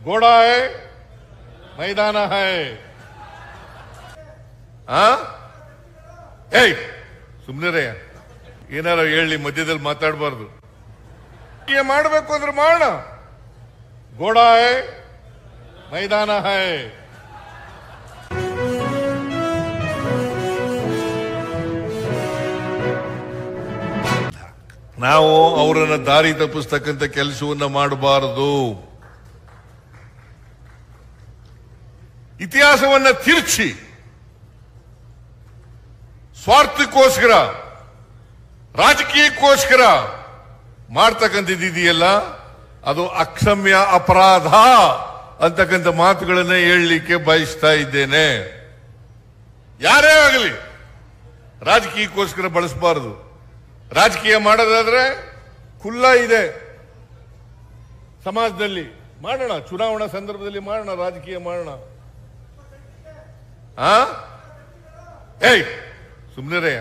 घोड़ा है मैदान है ಏಯ್ ಸುಮ್ನಿರೇ ಏನಾರ ಹೇಳಿ ಮಧ್ಯದಲ್ಲಿ ಮಾತಾಡಬಾರ್ದು ಮಾಡಬೇಕು ಅಂದ್ರೆ ಮಾಡೋಣ ಗೋಡಾ ಹೈ ಮೈದಾನ ಹೈ ನಾವು ಅವರನ್ನ ದಾರಿ ತಪ್ಪಿಸ್ತಕ್ಕಂಥ ಕೆಲಸವನ್ನ ಮಾಡಬಾರದು ಇತಿಹಾಸವನ್ನ ತಿರುಚಿ ಸ್ವಾರ್ಥಕ್ಕೋಸ್ಕರ ರಾಜಕೀಯಕ್ಕೋಸ್ಕರ ಮಾಡ್ತಕ್ಕಂಥದ್ದಿದೆಯಲ್ಲ ಅದು ಅಕ್ಷಮ್ಯ ಅಪರಾಧ ಅಂತಕ್ಕಂಥ ಮಾತುಗಳನ್ನ ಹೇಳಲಿಕ್ಕೆ ಬಯಸ್ತಾ ಇದ್ದೇನೆ. ಯಾರೇ ಆಗಲಿ ರಾಜಕೀಯಕ್ಕೋಸ್ಕರ ಬಳಸಬಾರದು. ರಾಜಕೀಯ ಮಾಡೋದಾದ್ರೆ ಖುಲ್ಲ ಇದೆ ಸಮಾಜದಲ್ಲಿ, ಮಾಡೋಣ. ಚುನಾವಣಾ ಸಂದರ್ಭದಲ್ಲಿ ಮಾಡೋಣ, ರಾಜಕೀಯ ಮಾಡೋಣ. ಏಯ್ ಸುಮ್ನಿರೇ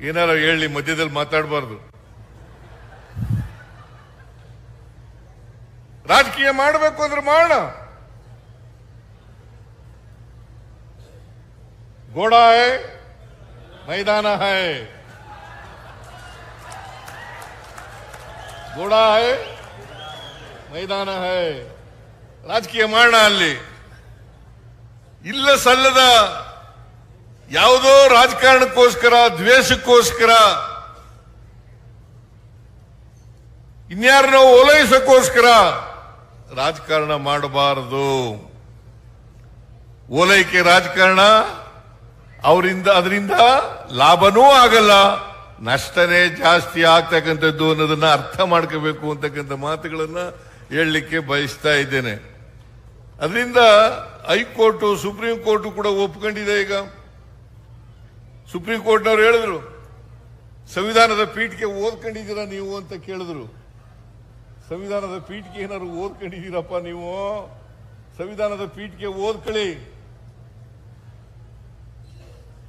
ಏನಾರ ಹೇಳಿ ಮಧ್ಯದಲ್ಲಿ ಮಾತಾಡಬಾರ್ದು. ರಾಜಕೀಯ ಮಾಡಬೇಕು ಅಂದ್ರೆ ಮಾಡೋಣ. घोड़ा है मैदान है घोड़ा है मैदान है ರಾಜಕೀಯ ಮಾಡೋಣ. ಅಲ್ಲಿ ಇಲ್ಲ ಸಲ್ಲದ ಯಾವುದೋ ರಾಜಕಾರಣಕ್ಕೋಸ್ಕರ ದ್ವೇಷಕ್ಕೋಸ್ಕರ ಇನ್ಯಾರನ್ನೋ ಓಲೈಸಕ್ಕೋಸ್ಕರ ರಾಜಕಾರಣ ಮಾಡಬಾರದು. ಓಲೈಕೆ ರಾಜಕಾರಣ ಅದರಿಂದ ಲಾಭನೂ ಆಗಲ್ಲ, ನಷ್ಟನೇ ಜಾಸ್ತಿ ಆಗ್ತಕ್ಕಂಥದ್ದು ಅನ್ನೋದನ್ನ ಅರ್ಥ ಮಾಡ್ಕೋಬೇಕು ಅಂತಕ್ಕಂಥ ಮಾತುಗಳನ್ನ ಹೇಳಲಿಕ್ಕೆ ಬಯಸ್ತಾ ಇದ್ದೇನೆ. ಅದರಿಂದ ಹೈಕೋರ್ಟ್ ಸುಪ್ರೀಂ ಕೋರ್ಟ್ ಕೂಡ ಒಪ್ಕೊಂಡಿದೆ. ಈಗ ಸುಪ್ರೀಂ ಕೋರ್ಟ್ನವ್ರು ಹೇಳಿದ್ರು, ಸಂವಿಧಾನದ ಪೀಠಕ್ಕೆ ಓದ್ಕೊಂಡಿದ್ದೀರಾ ನೀವು ಅಂತ ಕೇಳಿದ್ರು. ಸಂವಿಧಾನದ ಪೀಠಕ್ಕೆ ಏನಾದ್ರು ಓದ್ಕೊಂಡಿದ್ದೀರಪ್ಪ ನೀವು? ಸಂವಿಧಾನದ ಪೀಠಕ್ಕೆ ಓದ್ಕೊಳ್ಳಿ.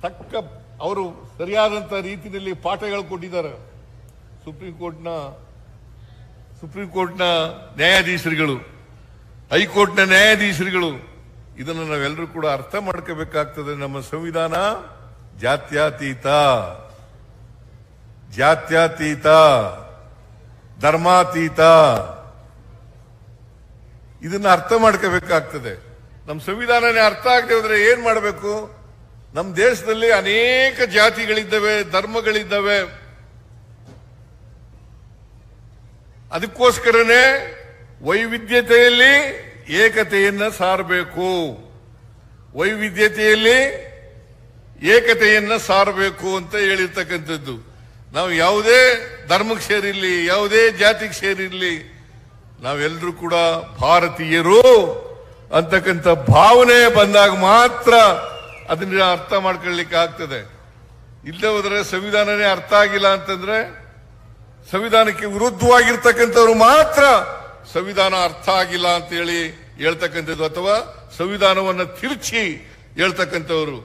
ತಕ್ಕ ಅವರು ಸರಿಯಾದಂತ ರೀತಿಯಲ್ಲಿ ಪಾಠಗಳು ಕೊಟ್ಟಿದ್ದಾರೆ. ಸುಪ್ರೀಂ ಕೋರ್ಟ್ನ ನ್ಯಾಯಾಧೀಶರುಗಳು, ಹೈಕೋರ್ಟ್ನ ನ್ಯಾಯಾಧೀಶರುಗಳು ಇದನ್ನು ನಾವೆಲ್ಲರೂ ಕೂಡ ಅರ್ಥ ಮಾಡ್ಕೋಬೇಕಾಗ್ತದೆ. ನಮ್ಮ ಸಂವಿಧಾನ ಜಾತ್ಯತೀತ, ಧರ್ಮಾತೀತ. ಇದನ್ನ ಅರ್ಥ ಮಾಡ್ಕೋಬೇಕಾಗ್ತದೆ. ನಮ್ಮ ಸಂವಿಧಾನನೇ ಅರ್ಥ ಆಗದೆ ಹೋದ್ರೆ ಏನ್ ಮಾಡಬೇಕು? ನಮ್ಮ ದೇಶದಲ್ಲಿ ಅನೇಕ ಜಾತಿಗಳಿದ್ದಾವೆ, ಧರ್ಮಗಳಿದ್ದಾವೆ. ಅದಕ್ಕೋಸ್ಕರನೇ ವೈವಿಧ್ಯತೆಯಲ್ಲಿ ಏಕತೆಯನ್ನ ಸಾರಬೇಕು. ವೈವಿಧ್ಯತೆಯಲ್ಲಿ ಏಕತೆಯನ್ನ ಸಾರಬೇಕು ಅಂತ ಹೇಳಿರ್ತಕ್ಕಂಥದ್ದು. ನಾವು ಯಾವುದೇ ಧರ್ಮಕ್ಕೆ ಸೇರಿರ್ಲಿ, ಯಾವುದೇ ಜಾತಿಗೆ ಸೇರಿರ್ಲಿ, ನಾವೆಲ್ಲರೂ ಕೂಡ ಭಾರತೀಯರು ಅಂತಕ್ಕಂಥ ಭಾವನೆ ಬಂದಾಗ ಮಾತ್ರ ಅದನ್ನ ಅರ್ಥ ಮಾಡ್ಕೊಳ್ಳಿಕ್ಕೆ ಆಗ್ತದೆ. ಇಲ್ಲದೆ ಹೋದ್ರೆ ಸಂವಿಧಾನನೇ ಅರ್ಥ ಆಗಿಲ್ಲ ಅಂತಂದ್ರೆ, ಸಂವಿಧಾನಕ್ಕೆ ವಿರುದ್ಧವಾಗಿರ್ತಕ್ಕಂಥವ್ರು ಮಾತ್ರ ಸಂವಿಧಾನ ಅರ್ಥ ಆಗಿಲ್ಲ ಅಂತ ಹೇಳಿ ಹೇಳ್ತಕ್ಕಂಥದ್ದು, ಅಥವಾ ಸಂವಿಧಾನವನ್ನ ತಿರುಚಿ ಹೇಳ್ತಕ್ಕಂಥವ್ರು.